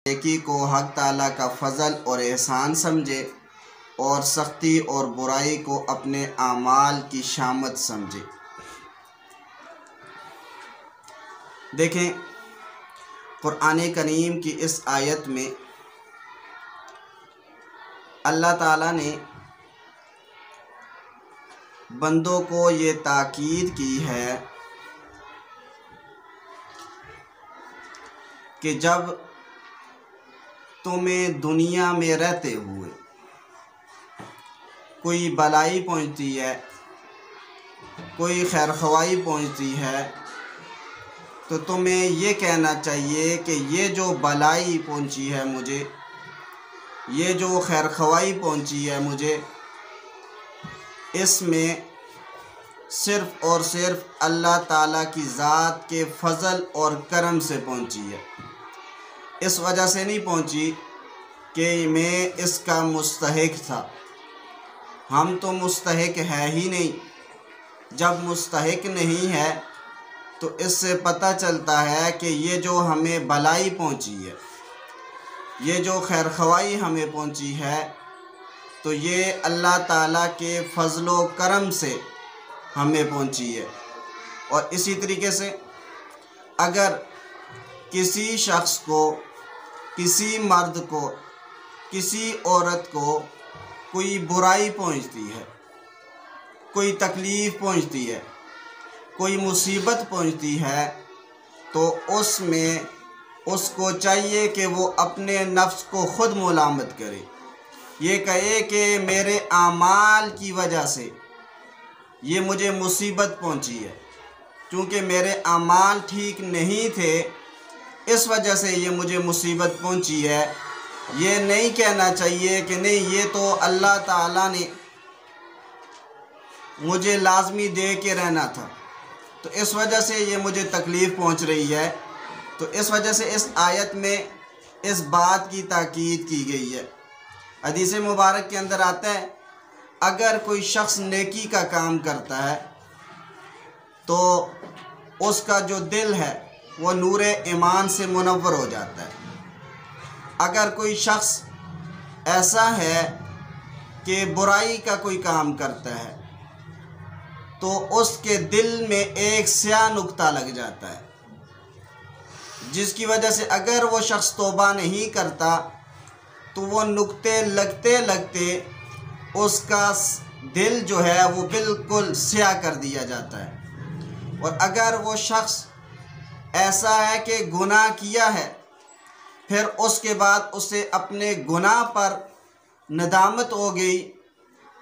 नेकी को हक ताला का फ़ज़ल और एहसान समझे और सख्ती और बुराई को अपने आमाल की शामत समझे। देखें, कुरान करीम की इस आयत में अल्लाह ताला ने बंदों को ये ताकीद की है कि जब तुम्हें दुनिया में रहते हुए कोई भलाई पहुंचती है, कोई खैर ख्वाही पहुंचती है, तो तुम्हें ये कहना चाहिए कि ये जो भलाई पहुंची है मुझे, ये जो खैर ख्वाही पहुंची है मुझे, इसमें सिर्फ़ और सिर्फ अल्लाह ताला की ज़ात के फ़ज़ल और करम से पहुंची है। इस वजह से नहीं पहुंची कि मैं इसका मुस्तहिक था। हम तो मुस्तहिक है ही नहीं। जब मुस्तहिक नहीं है तो इससे पता चलता है कि ये जो हमें भलाई पहुंची है, ये जो खैर ख्वाही हमें पहुंची है, तो ये अल्लाह ताला के फ़ज़ल व करम से हमें पहुंची है। और इसी तरीके से अगर किसी शख्स को, किसी मर्द को, किसी औरत को कोई बुराई पहुंचती है, कोई तकलीफ़ पहुंचती है, कोई मुसीबत पहुंचती है, तो उसमें उसको चाहिए कि वो अपने नफ्स को ख़ुद मुलामत करे। ये कहे कि मेरे आमाल की वजह से ये मुझे मुसीबत पहुंची है, क्योंकि मेरे आमाल ठीक नहीं थे, इस वजह से ये मुझे मुसीबत पहुंची है। ये नहीं कहना चाहिए कि नहीं, ये तो अल्लाह ताला ने मुझे लाजमी दे के रहना था, तो इस वजह से ये मुझे तकलीफ़ पहुंच रही है। तो इस वजह से इस आयत में इस बात की ताकीद की गई है। हदीस मुबारक के अंदर आता है, अगर कोई शख्स नेकी का काम करता है तो उसका जो दिल है वो नूर ईमान से मुनव्वर हो जाता है। अगर कोई शख्स ऐसा है कि बुराई का कोई काम करता है तो उसके दिल में एक स्याह नुक्ता लग जाता है, जिसकी वजह से अगर वो शख्स तौबा नहीं करता तो वो नुक्ते लगते लगते उसका दिल जो है वो बिल्कुल स्याह कर दिया जाता है। और अगर वो शख्स ऐसा है कि गुनाह किया है, फिर उसके बाद उसे अपने गुनाह पर नदामत हो गई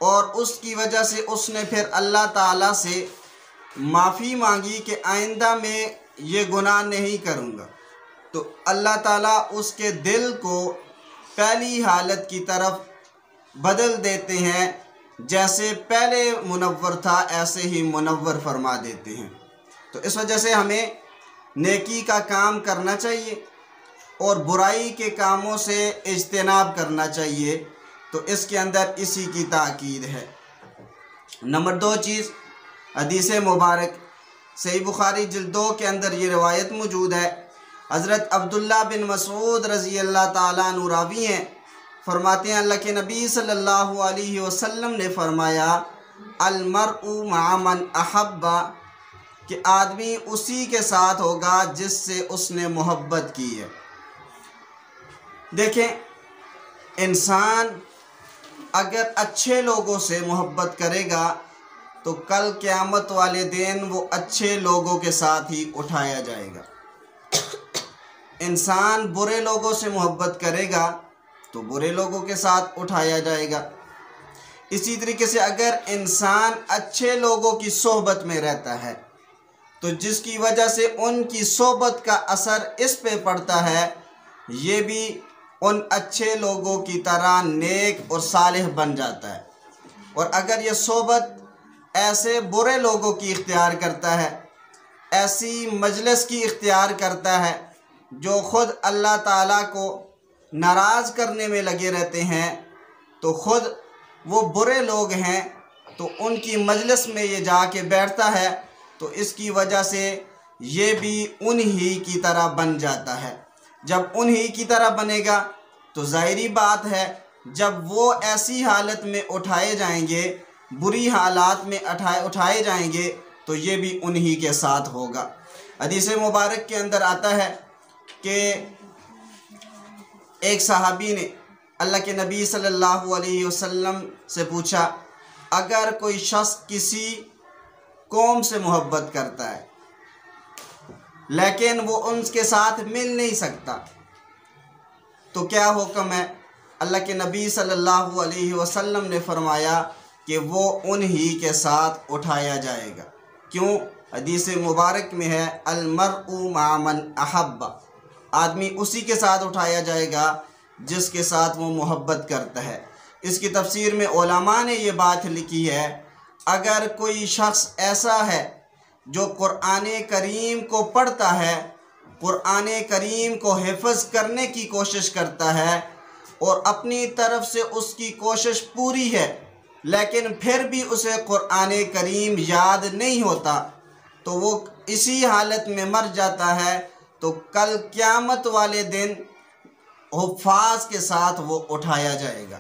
और उसकी वजह से उसने फिर अल्लाह ताला से माफ़ी मांगी कि आइंदा मैं ये गुनाह नहीं करूँगा, तो अल्लाह ताला उसके दिल को पहली हालत की तरफ बदल देते हैं। जैसे पहले मुनव्वर था ऐसे ही मुनव्वर फरमा देते हैं। तो इस वजह से हमें नेकी का काम करना चाहिए और बुराई के कामों से इज्तिनाब करना चाहिए। तो इसके अंदर इसी की ताकीद है। नंबर 2 चीज़, हदीस मुबारक सही बुखारी जिल्द 2 के अंदर ये रिवायत मौजूद है। हज़रत अब्दुल्ला बिन मसूद रज़ी अल्लाह ताला अन्हु रावी हैं, फरमाते हैं अल्लाह के नबी सल्लल्लाहु अलैहि वसल्लम ने फरमाया, अलमरउ मअ मन अहब्बा, कि आदमी उसी के साथ होगा जिससे उसने मोहब्बत की है। देखें, इंसान अगर अच्छे लोगों से मोहब्बत करेगा तो कल क़यामत वाले दिन वो अच्छे लोगों के साथ ही उठाया जाएगा। इंसान बुरे लोगों से मोहब्बत करेगा तो बुरे लोगों के साथ उठाया जाएगा। इसी तरीके से अगर इंसान अच्छे लोगों की सोहबत में रहता है तो जिसकी वजह से उनकी सोहबत का असर इस पे पड़ता है, ये भी उन अच्छे लोगों की तरह नेक और सालिह बन जाता है। और अगर ये सोहबत ऐसे बुरे लोगों की इख्तियार करता है, ऐसी मजलिस की इख्तियार करता है जो ख़ुद अल्लाह ताला को नाराज़ करने में लगे रहते हैं, तो ख़ुद वो बुरे लोग हैं, तो उनकी मजलिस में ये जाके बैठता है, तो इसकी वजह से ये भी उन्हीं की तरह बन जाता है। जब उन्हीं की तरह बनेगा तो ज़ाहिरी बात है जब वो ऐसी हालत में उठाए जाएंगे, बुरी हालात में उठाए जाएंगे, तो ये भी उन्हीं के साथ होगा। हदीस मुबारक के अंदर आता है कि एक सहाबी ने अल्लाह के नबी सल्लल्लाहु अलैहि वसल्लम से पूछा, अगर कोई शख्स किसी कौम से मोहब्बत करता है लेकिन वो उनके साथ मिल नहीं सकता तो क्या हुक्म है? अल्लाह के नबी सल्लल्लाहु अलैहि वसल्लम ने फरमाया कि वो उन्हीं के साथ उठाया जाएगा। क्यों? हदीस मुबारक में है अलमरउ मा मन अहब्बा, आदमी उसी के साथ उठाया जाएगा जिसके साथ वो मोहब्बत करता है। इसकी तफसीर में उलमा ने ये बात लिखी है, अगर कोई शख्स ऐसा है जो कुरान करीम को पढ़ता है, कुरान करीम को हिफ्ज़ करने की कोशिश करता है और अपनी तरफ से उसकी कोशिश पूरी है, लेकिन फिर भी उसे कुरान करीम याद नहीं होता, तो वो इसी हालत में मर जाता है, तो कल क़यामत वाले दिन हुफ़ाज़ के साथ वो उठाया जाएगा।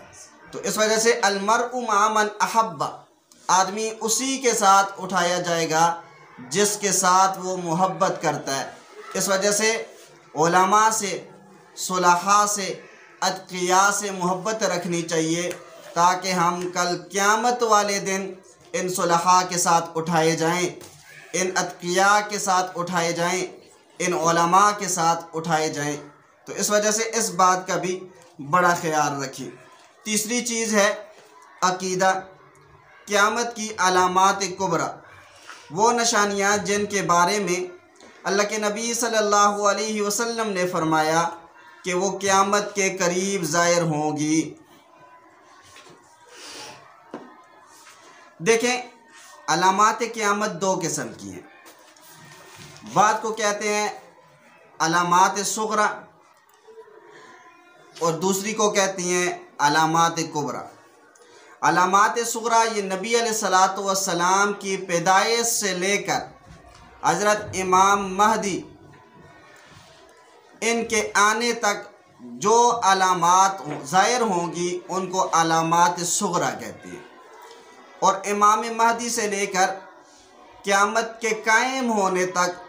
तो इस वजह से अलमरउ मा मन अहब्बा, आदमी उसी के साथ उठाया जाएगा जिसके साथ वो मोहब्बत करता है। इस वजह से उलमा से, सुलहा से, अत्क़िया से मोहब्बत रखनी चाहिए ताकि हम कल क़यामत वाले दिन इन सुलहा के साथ उठाए जाएं, इन अत्क़िया के साथ उठाए जाएं, इन उलमा के साथ उठाए जाएं। तो इस वजह से इस बात का भी बड़ा ख्याल रखें। तीसरी चीज़ है अक़ीदा। क़यामत की अलामात कुबरा, वो निशानियाँ जिनके बारे में अल्लाह के नबी सल्लल्लाहु अलैहि वसल्लम ने फरमाया कि वो क़यामत के करीब ज़ाहिर होंगी। देखें, अलामात क़यामत दो किस्म की हैं। बात को कहते हैं अलामात सुग़रा और दूसरी को कहती हैं अलामात कुबरा। अलामात सुग़रा ये नबी अलैहिस्सलातु वस्सलाम की पैदाइश से लेकर हज़रत इमाम महदी इनके आने तक जो अलामात ज़ाहिर होंगी उनको अलामात सुग़रा कहती हैं, और इमाम महदी से लेकर क़यामत के कायम होने तक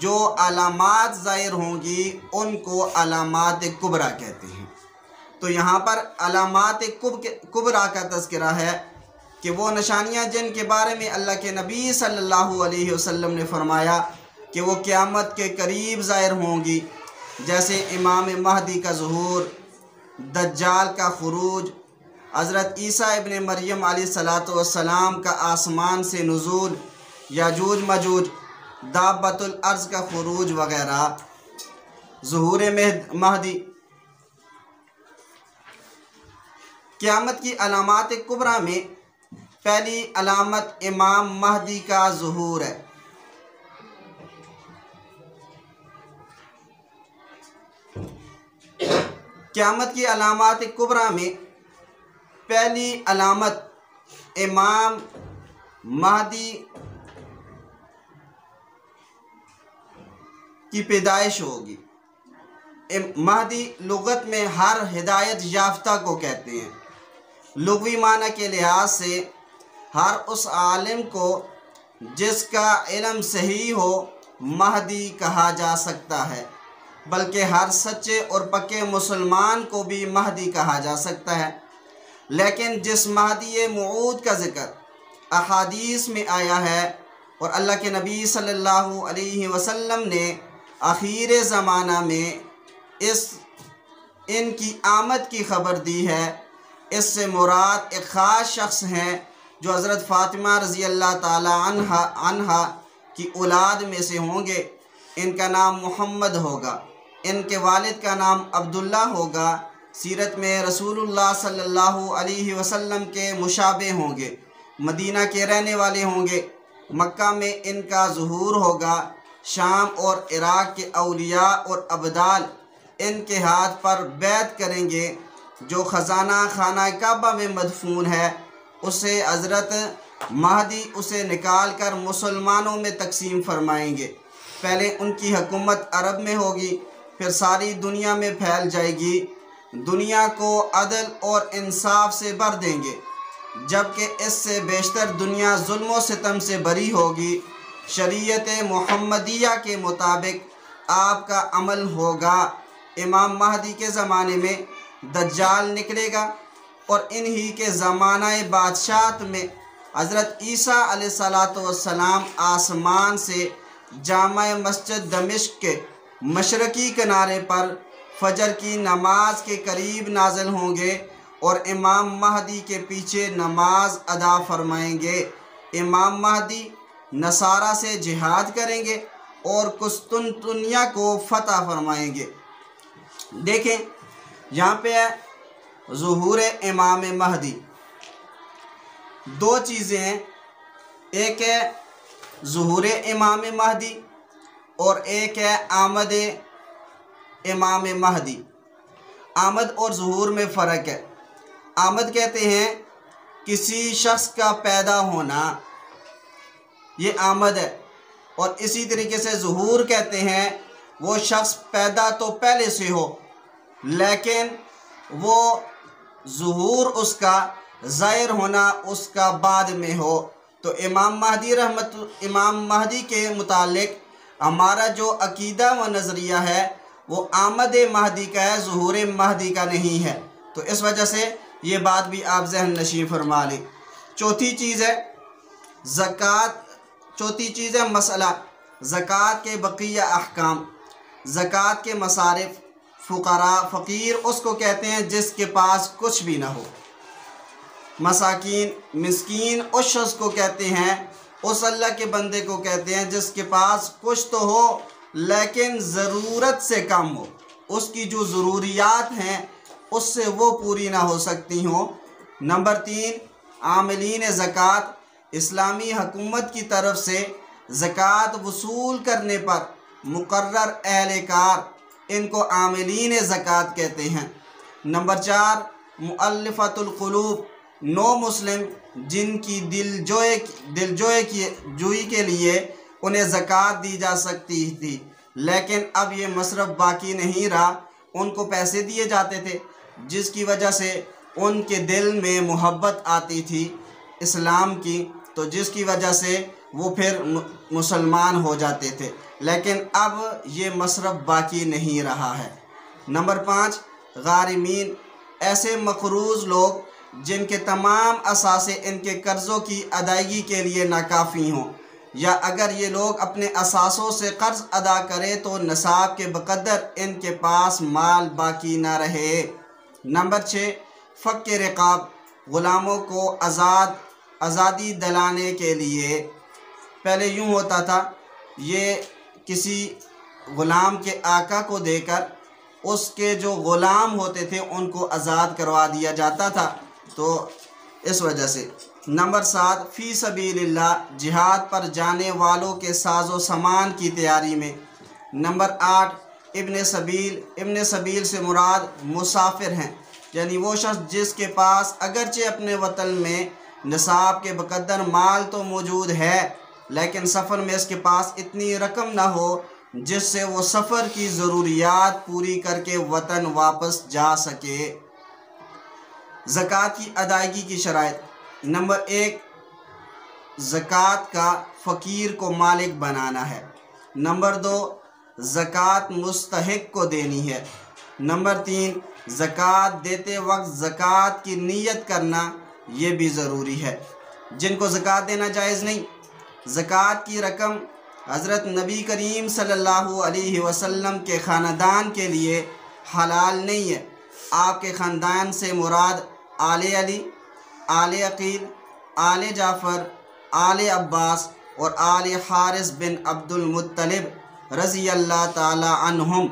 जो अलामात ज़ाहिर होंगी उनको अलामात कुबरा कहते हैं। तो यहाँ पर अलामात कुबरा का तज़किरा है कि वो निशानियाँ जिनके बारे में अल्लाह के नबी सल्लल्लाहु अलैहि वसल्लम ने फरमाया कि वो क़यामत के करीब ज़ाहिर होंगी, जैसे इमाम महदी का ज़ुहूर, दज्जाल का खुरूज, हज़रत ईसा इब्न मरियम अलैहिस्सलातु वस्सलाम का आसमान से नुज़ूल, याजूज मजूज, दाब्बतुल अर्ज़ का खुरूज वग़ैरह। ज़ुहूर महदी। क़यामत की अलामात कुबरा में पहली अलामत इमाम महदी का ज़ुहूर है। क़यामत की अलामात कुबरा में पहली अलामत इमाम महदी की पैदाइश होगी। महदी लुगत में हर हिदायत याफ्ता को कहते हैं। लुग़वी माना के लिहाज से हर उस आलिम को जिसका इल्म सही हो महदी कहा जा सकता है, बल्कि हर सच्चे और पक्के मुसलमान को भी महदी कहा जा सकता है। लेकिन जिस महदी मऊद का ज़िक्र अहादीस में आया है और अल्लाह के नबी सल्लल्लाहु अलैहि वसल्लम ने आखिर ज़माना में इनकी आमद की ख़बर दी है, इससे मुराद एक ख़ास शख्स हैं जो हज़रत फ़ातिमा रज़ी अल्लाह ताला अन्हा की औलाद में से होंगे। इनका नाम मोहम्मद होगा, इनके वालिद का नाम अब्दुल्ला होगा। सीरत में रसूलुल्लाह सल्लल्लाहु अलैहि वसल्लम के मुशाबे होंगे, मदीना के रहने वाले होंगे। मक्का में इनका ज़ुहूर होगा। शाम और इराक़ के औलिया और अब्दाल इनके हाथ पर बैत करेंगे। जो ख़जाना खाना काबा में मदफून है उसे हज़रत महदी उसे निकाल कर मुसलमानों में तकसीम फरमाएंगे। पहले उनकी हुकूमत अरब में होगी, फिर सारी दुनिया में फैल जाएगी। दुनिया को अदल और इंसाफ से भर देंगे, जबकि इससे बेशतर दुनिया जुल्म व सितम से बरी होगी। शरीयत मुहम्मदिया के मुताबिक आपका अमल होगा। इमाम महदी के ज़माने में दज्जाल निकलेगा और इन्हीं के ज़माना बादशाहत में हज़रत ईसा अलैहिस्सलातु वस्सलाम आसमान से जामा मस्जिद दमिश्क के मशरक़ी किनारे पर फजर की नमाज के करीब नाज़िल होंगे और इमाम महदी के पीछे नमाज अदा फरमाएंगे। इमाम महदी नसारा से जिहाद करेंगे और कुस्तुनतुनिया को फतह फरमाएंगे। देखें यहाँ पे है ज़ुहूर इमाम महदी। दो चीज़ें हैं, एक है ज़ुहूर इमाम महदी और एक है आमद इमाम महदी। आमद और ज़ुहूर में फ़र्क है। आमद कहते हैं किसी शख्स का पैदा होना, ये आमद है, और इसी तरीके से ज़ुहूर कहते हैं वो शख्स पैदा तो पहले से हो लेकिन वो ज़ुहूर उसका ज़ाहिर होना उसका बाद में हो। तो इमाम महदी के मुतालिक हमारा जो अकीदा व नज़रिया है वो आमद महदी का है, ज़ुहूर महदी का नहीं है। तो इस वजह से ये बात भी आप ज़हन नशीं फरमा लें। चौथी चीज़ है ज़कात। चौथी चीज़ है मसला ज़कात के बक़िया अहकाम। ज़कात के मसारिफ़, फ़ुक़रा, फ़कीर उसको कहते हैं जिसके पास कुछ भी ना हो। मसाकीन, मिस्कीन उस शख्स को कहते हैं, उस अल्लाह के बंदे को कहते हैं जिसके पास कुछ तो हो लेकिन ज़रूरत से कम हो, उसकी जो ज़रूरियात हैं उससे वो पूरी ना हो सकती हों। नंबर 3, आमिलीन ज़कात। इस्लामी हुकूमत की तरफ से ज़कात वसूल करने पर मुकर्रर एहलकार, इनको आमिलीन ज़कात कहते हैं। नंबर 4, मुअल्लिफ़तुल क़ुलूब। नो मुस्लिम जिनकी दिलजोई के लिए उन्हें ज़कात दी जा सकती थी, लेकिन अब ये मसरफ़ बाकी नहीं रहा, उनको पैसे दिए जाते थे जिसकी वजह से उनके दिल में मोहब्बत आती थी इस्लाम की, तो जिसकी वजह से वो फिर मुसलमान हो जाते थे, लेकिन अब ये मसरफ़ बाकी नहीं रहा है। नंबर 5, गारिमीन। ऐसे मक़रूज़ लोग जिनके तमाम असासे इनके कर्ज़ों की अदायगी के लिए नाकाफ़ी हों, या अगर ये लोग अपने असासों से कर्ज़ अदा करें तो नसाब के बक़दर इनके पास माल बाकी ना रहे। नंबर 6, फ़क रिक़ाब। ग़ुलामों को आज़ादी दिलाने के लिए, पहले यूँ होता था, ये किसी ग़ुलाम के आका को देकर उसके जो ग़ुलाम होते थे उनको आज़ाद करवा दिया जाता था, तो इस वजह से। नंबर 7, फ़ी सबीलिल्लाह। जिहाद पर जाने वालों के साजो सामान की तैयारी में। नंबर 8, इब्न सबील। इब्न सबील से मुराद मुसाफिर हैं, यानी वो शख्स जिसके पास अगरचे अपने वतन में निसाब के बक़दर माल तो मौजूद है लेकिन सफ़र में इसके पास इतनी रकम ना हो जिससे वो सफ़र की ज़रूरियात पूरी करके वतन वापस जा सके। ज़कात की अदायगी की शराइत। नंबर 1, ज़कात का फ़कीर को मालिक बनाना है। नंबर 2, ज़कात मुस्तहिक को देनी है। नंबर 3, ज़कात देते वक्त ज़कात की नीयत करना ये भी ज़रूरी है। जिनको ज़कात देना जायज़ नहीं। ज़कात की रकम हज़रत नबी करीम सल्लल्लाहु अलैहि वसल्लम के ख़ानदान के लिए हलाल नहीं है। आपके ख़ानदान से मुराद आले अली, आले अकील, आले जाफ़र, आले अब्बास और आले हारिस बिन अब्दुल मुत्तलिब रज़ी अल्लाह ताला अन्हुम।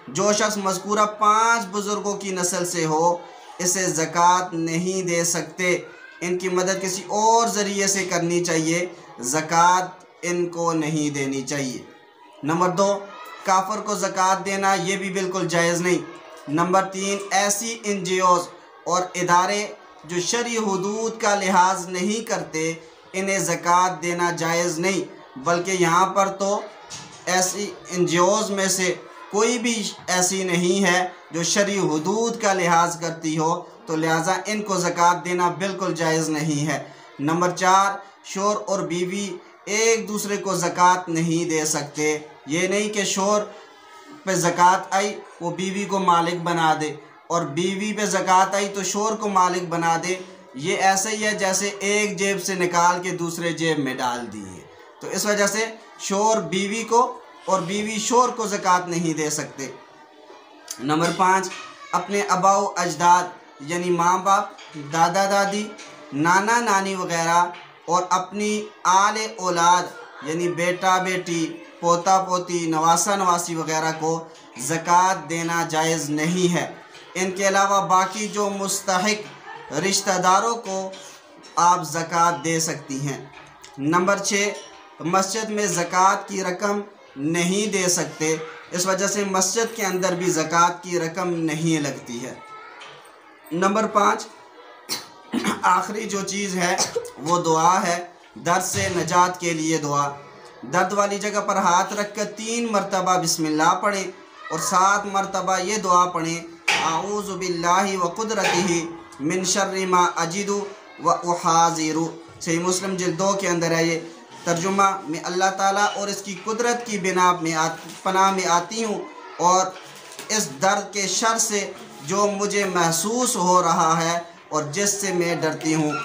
जो शख्स मज़कूरा 5 बुज़ुर्गों की नस्ल से हो इसे ज़कात नहीं दे सकते। इनकी मदद किसी और ज़रिए से करनी चाहिए, ज़कात इनको नहीं देनी चाहिए। नंबर 2, काफ़िर को ज़कात देना ये भी बिल्कुल जायज़ नहीं। नंबर 3, ऐसी NGOs और इदारे जो शरई हुदूद का लिहाज नहीं करते इन्हें ज़कात देना जायज़ नहीं, बल्कि यहाँ पर तो ऐसी NGOs में से कोई भी ऐसी नहीं है जो शरई हुदूद का लिहाज करती हो, तो लिहाजा इनको ज़कात देना बिल्कुल जायज़ नहीं है। नंबर 4, शोहर और बीवी एक दूसरे को ज़कात नहीं दे सकते। ये नहीं कि शोहर पे ज़कात आई वो बीवी को मालिक बना दे और बीवी पे ज़कात आई तो शोहर को मालिक बना दे। ये ऐसे ही है जैसे एक जेब से निकाल के दूसरे जेब में डाल दिए। तो इस वजह से शोहर बीवी को और बीवी शोहर को ज़कात नहीं दे सकते। नंबर 5, अपने अबाओ अजदाद यानी माँ बाप, दादा दादी, नाना नानी वगैरह और अपनी आले औलाद यानी बेटा बेटी, पोता पोती, नवासा नवासी वगैरह को ज़कात देना जायज़ नहीं है। इनके अलावा बाकी जो मुस्तहिक रिश्तेदारों को आप ज़कात दे सकती हैं। नंबर 6, मस्जिद में ज़कात की रकम नहीं दे सकते, इस वजह से मस्जिद के अंदर भी ज़कात की रकम नहीं लगती है। नंबर 5, आखिरी जो चीज़ है वो दुआ है, दर्द से नजात के लिए दुआ। दर्द वाली जगह पर हाथ रख कर 3 मरतबा बिस्मिल्लाह पढ़ें और 7 मरतबा ये दुआ पढ़ें, आऊज़ु बिल्लाहि व कुदरतिही मिन शर्रि मा अजिदु व उहाज़िरु। सही मुस्लिम जिल्द 2 के अंदर है ये। तर्जुमा, मैं अल्लाह ताला और इसकी कुदरत की बिना में पनाह में आती हूँ और इस दर्द के शर से जो मुझे महसूस हो रहा है और जिससे मैं डरती हूँ।